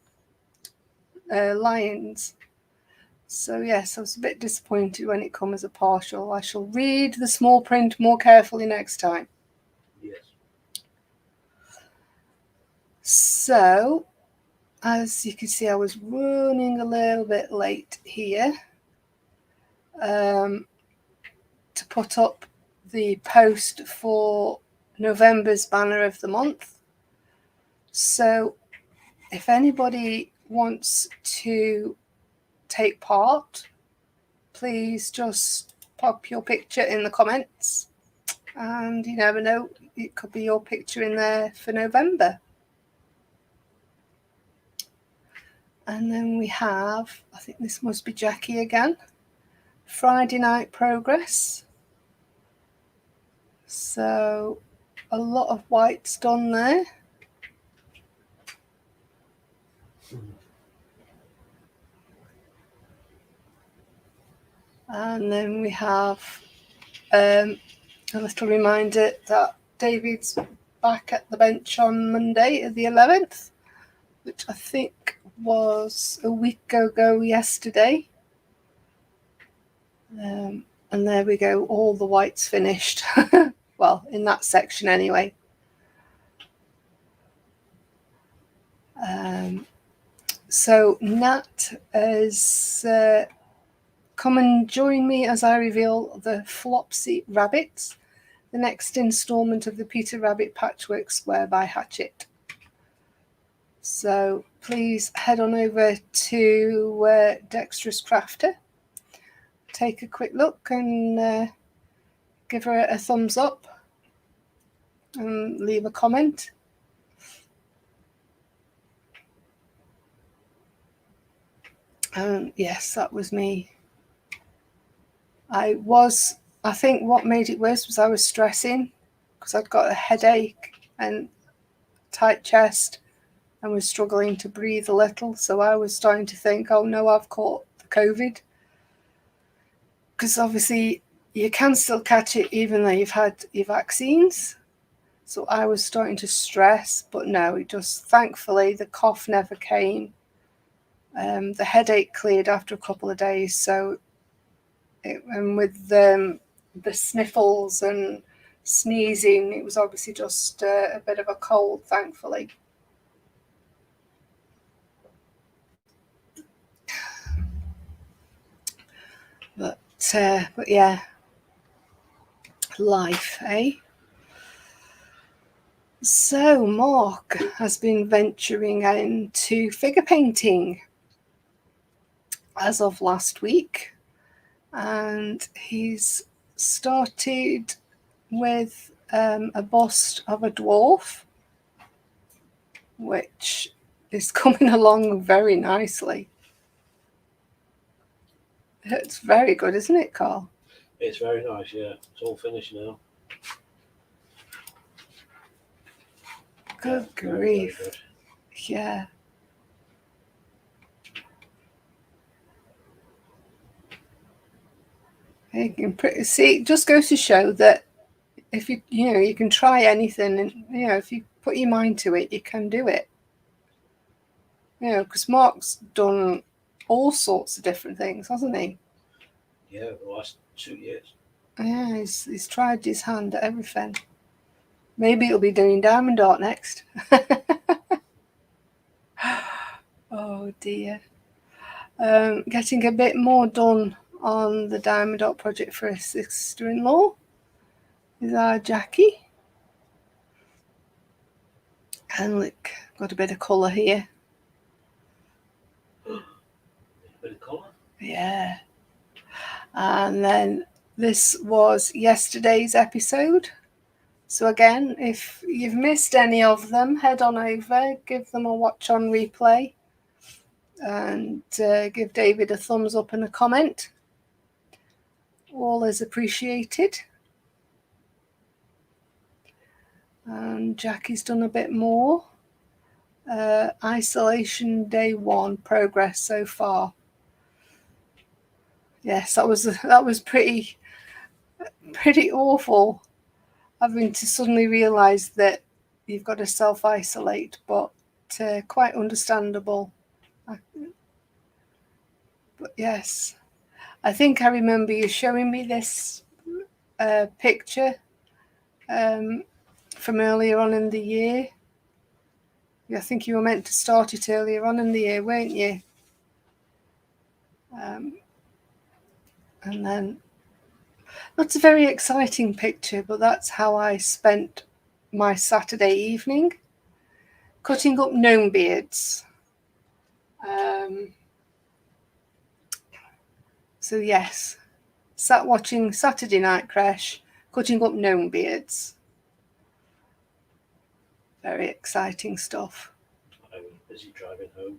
lions. So yes, I was a bit disappointed when it comes as a partial. I shall read the small print more carefully next time. Yes. So, as you can see, I was running a little bit late here to put up the post for November's banner of the month. So, if anybody wants to take part, please just pop your picture in the comments, and you never know, it could be your picture in there for November. And then we have, I think this must be Jackie again, Friday night progress. So a lot of whites done there. And then we have a little reminder that David's back at the bench on Monday, the 11th, which I think was a week ago yesterday. And there we go, all the whites finished. Well, in that section anyway. So Nat has come and join me as I reveal the Flopsy Rabbits, the next instalment of the Peter Rabbit Patchwork Square by Hatchet. So please head on over to Dexterous Crafter, take a quick look and give her a thumbs up and leave a comment. Yes, that was me. I think what made it worse was I was stressing because I'd got a headache and tight chest and was struggling to breathe a little. So I was starting to think, oh no, I've caught the COVID. Because obviously you can still catch it even though you've had your vaccines. So I was starting to stress, but no, it just, thankfully, the cough never came. The headache cleared after a couple of days. So, and with the sniffles and sneezing, it was obviously just a bit of a cold, thankfully. But yeah, life, eh? So Mark has been venturing into figure painting as of last week, and he's started with a bust of a dwarf, which is coming along very nicely. It's very good, isn't it, Karl? It's very nice, yeah. It's all finished now. Good grief. Very good. Yeah. You can see, it just goes to show that if you can try anything, and if you put your mind to it, you can do it. Because Mark's done all sorts of different things, hasn't he? Yeah, the last 2 years. Yeah, he's tried his hand at everything. Maybe he'll be doing diamond art next. Oh dear. Getting a bit more done on the diamond art project for his sister-in-law is our Jackie. And look, got a bit of colour here. A bit of colour? Yeah. And then this was yesterday's episode. So again, if you've missed any of them, head on over, give them a watch on replay, and give David a thumbs up and a comment. All is appreciated. And Jackie's done a bit more. Isolation day 1 progress so far. Yes, that was pretty awful, having to suddenly realise that you've got to self-isolate, but quite understandable. But yes, I think I remember you showing me this picture from earlier on in the year. I think you were meant to start it earlier on in the year, weren't you? And then that's a very exciting picture, but that's how I spent my Saturday evening, cutting up gnome beards. So yes, sat watching Saturday Night Crash, cutting up gnome beards. Very exciting stuff. I was busy driving home.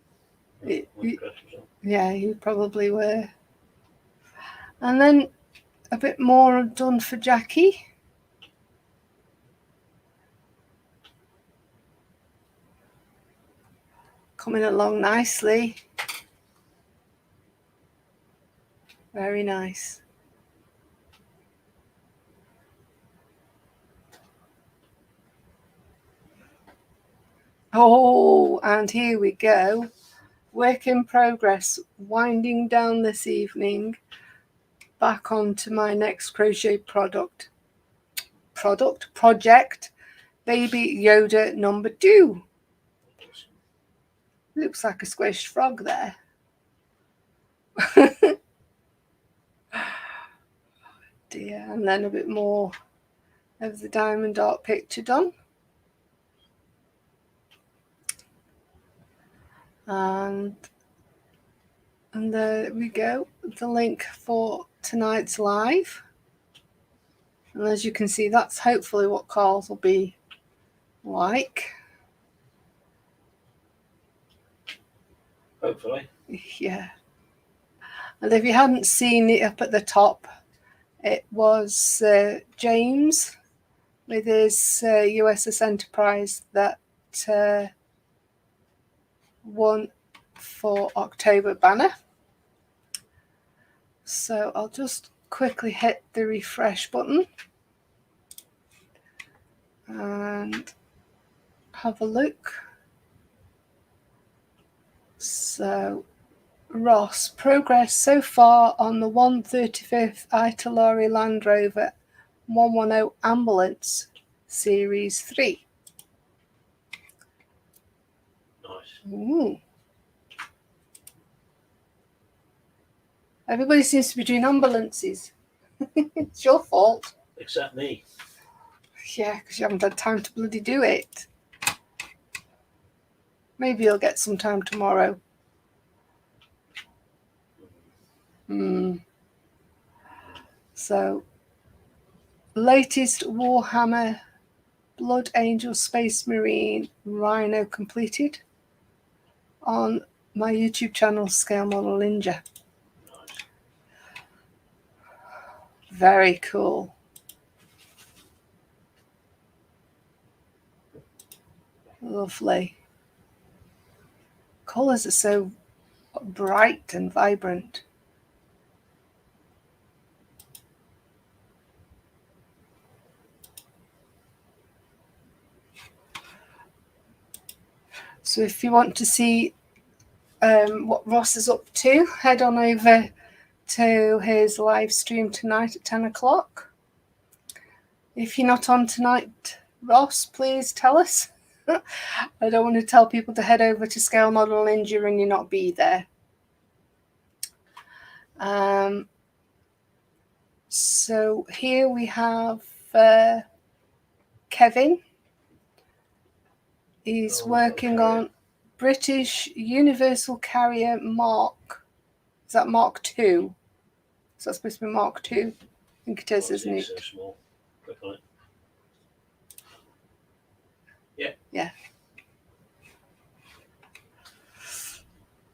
Yeah, you probably were. And then a bit more done for Jackie. Coming along nicely. Very nice. Oh, and here we go. Work in progress, winding down this evening. Back onto my next crochet project, Baby Yoda number 2. Looks like a squished frog there. Dear, and then a bit more of the diamond art picture done. And there we go, the link for tonight's live. And as you can see, that's hopefully what Karl's will be like. Hopefully. Yeah. And if you hadn't seen it up at the top, it was James with his USS Enterprise that won for October banner. So I'll just quickly hit the refresh button. and have a look. So, Ross, progress so far on the 135th Italori Land Rover 110 Ambulance Series 3. Nice. Ooh. Everybody seems to be doing ambulances. It's your fault. Except me. Yeah, because you haven't had time to bloody do it. Maybe you'll get some time tomorrow. So, latest Warhammer Blood Angel Space Marine Rhino completed on my YouTube channel, Scale Model Ninja. Nice. Very cool. Lovely. Colours are so bright and vibrant. So if you want to see what Ross is up to, head on over to his live stream tonight at 10 o'clock. If you're not on tonight, Ross, please tell us. I don't want to tell people to head over to Scale Model Ninja and you not be there. So here we have Kevin. He's working on British Universal Carrier Mark. Is that Mark 2? Is that supposed to be Mark 2? I think it is, isn't it? So small. Click on it. Yeah. Yeah.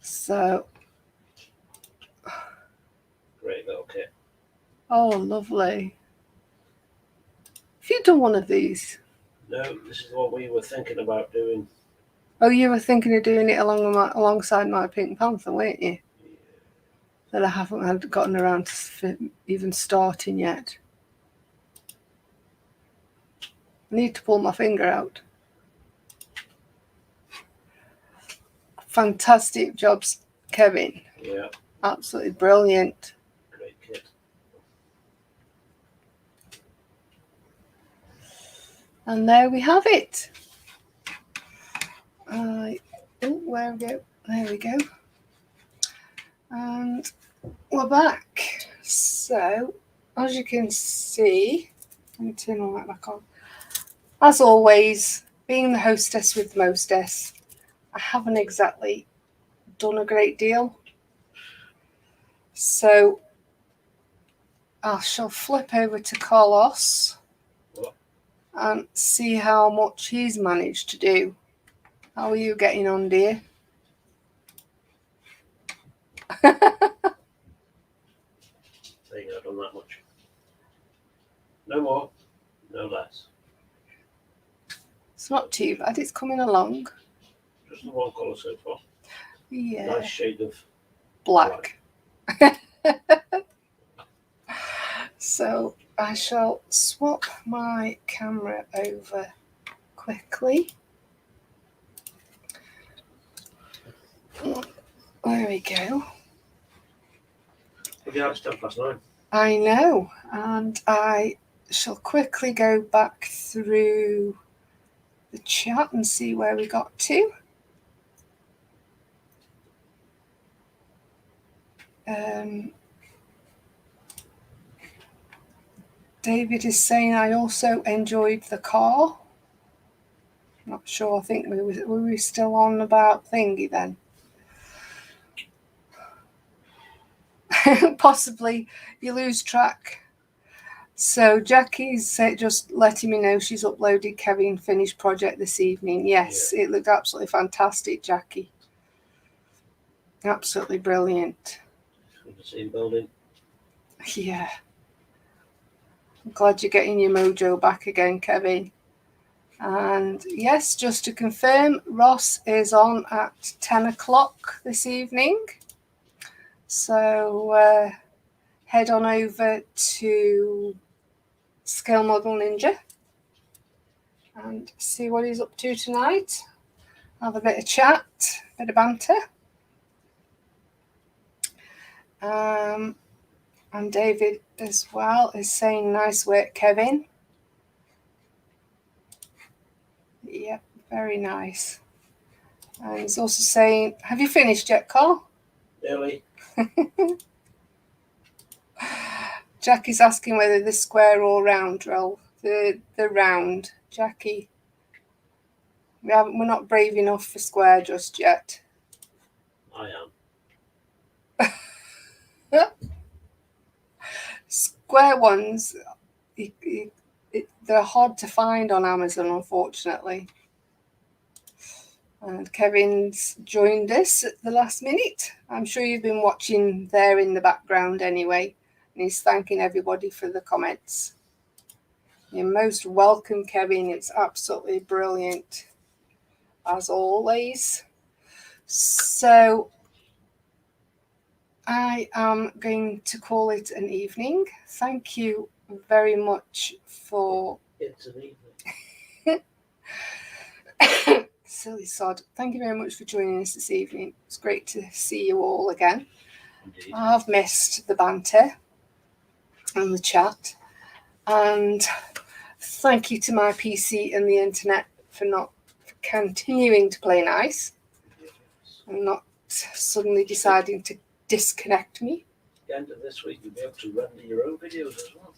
So. Great little kit. Oh, lovely. Have you done one of these? No, this is what we were thinking about doing. Oh, you were thinking of doing it alongside my Pink Panther, weren't you? Yeah. That I haven't gotten around to even starting yet. I need to pull my finger out. Fantastic jobs, Kevin. Yeah. Absolutely brilliant. Great kit. And there we have it. Where we go? There we go. And we're back. So, as you can see, let me turn all that back on. As always, being the hostess with mostess, I haven't exactly done a great deal. So, I shall flip over to Carlos and see how much he's managed to do. How are you getting on, dear? Saying I've done that much. No more, no less. It's not too bad. It's coming along. Just the one colour so far. Yeah. Nice shade of Black. So I shall swap my camera over quickly. There we go. Yeah, it's 9:10. I know, and I shall quickly go back through the chat and see where we got to. David is saying I also enjoyed the car. Not sure. I think were we still on about thingy then? Possibly. You lose track. So Jackie's just letting me know she's uploaded Kevin finished project this evening. Yes, yeah. It looked absolutely fantastic, Jackie. Absolutely brilliant. From the same building. Yeah. I'm glad you're getting your mojo back again, Kevin. And yes, just to confirm, Ross is on at 10 o'clock this evening. So head on over to Scale Model Ninja and see what he's up to tonight. Have a bit of chat, a bit of banter. And David as well is saying nice work, Kevin. Yep, very nice. And he's also saying, have you finished yet, Karl? Nearly. Jackie's asking whether the square or round roll. The round, Jackie. We're not brave enough for square just yet. I am. Square ones, they're hard to find on Amazon, unfortunately. And Kevin's joined us at the last minute. I'm sure you've been watching there in the background anyway. And he's thanking everybody for the comments. You're most welcome, Kevin. It's absolutely brilliant, as always. So I am going to call it an evening. Thank you very much for... It's an evening. Silly sod. Thank you very much for joining us this evening. It's great to see you all again. Indeed. I've missed the banter and the chat. And thank you to my PC and the internet for not continuing to play nice and not suddenly deciding to disconnect me. At the end of this week, you'll be able to render your own videos as well.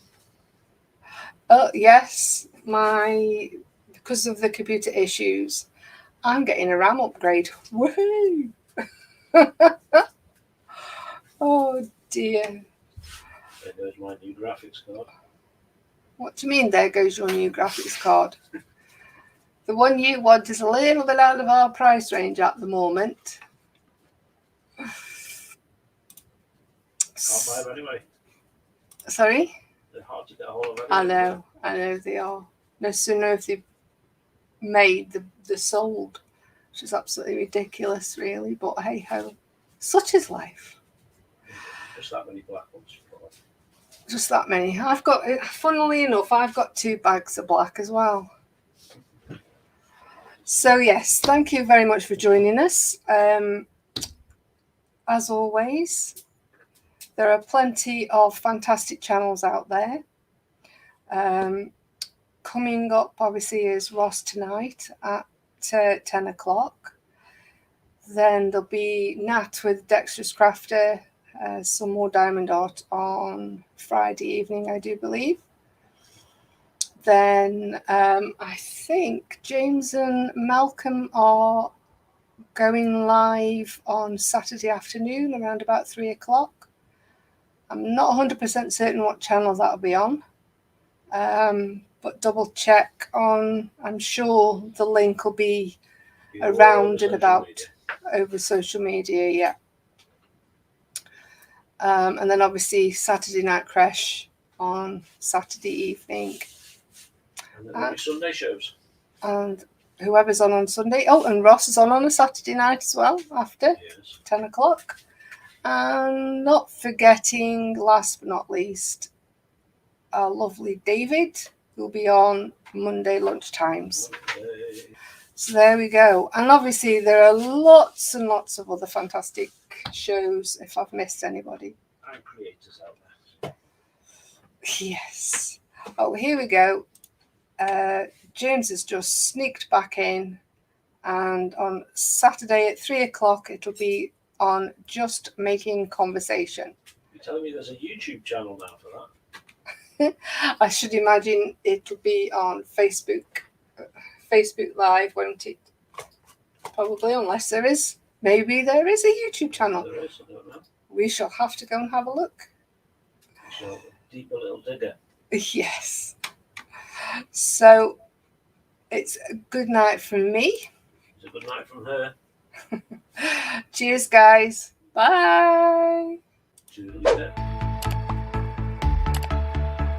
Oh, yes. Because of the computer issues, I'm getting a RAM upgrade. Woohoo! Oh, dear. There goes my new graphics card. What do you mean, there goes your new graphics card? The one you want is a little bit out of our price range at the moment. Can't buy them anyway. Sorry? They're hard to get a hold of I anyway. know they are. No sooner if they've made, they're sold. Which is absolutely ridiculous, really. But hey ho, such is life. Just that many black ones. Just that many. Funnily enough, I've got 2 bags of black as well. So yes, thank you very much for joining us. As always, there are plenty of fantastic channels out there. Coming up, obviously, is Ross tonight at 10 o'clock. Then there'll be Nat with Dexterous Crafter, some more diamond art on Friday evening, I do believe. Then I think James and Malcolm are going live on Saturday afternoon around about 3 o'clock. I'm not 100% certain what channel that'll be on, but double check on. I'm sure the link will be around and about over social media, yeah. And then obviously Saturday Night Crash on Saturday evening. And then there'll be Sunday shows. And whoever's on Sunday. Oh, and Ross is on a Saturday night as well after 10 o'clock. And not forgetting, last but not least, our lovely David, who'll be on Monday lunchtimes. Okay. So there we go. And obviously there are lots and lots of other fantastic shows if I've missed anybody. And creators out there. Yes. Oh, here we go. James has just sneaked back in, and on Saturday at 3 o'clock it'll be on Just Making Conversation. You're telling me there's a YouTube channel now for that? I should imagine it'll be on Facebook Live, won't it? Probably, unless there is. Maybe there is a YouTube channel. There is, I don't know. We shall have to go and have a look. So, deeper little digger. Yes. So, it's a good night from me. It's a good night from her. Cheers, guys. Bye. Toodaloo.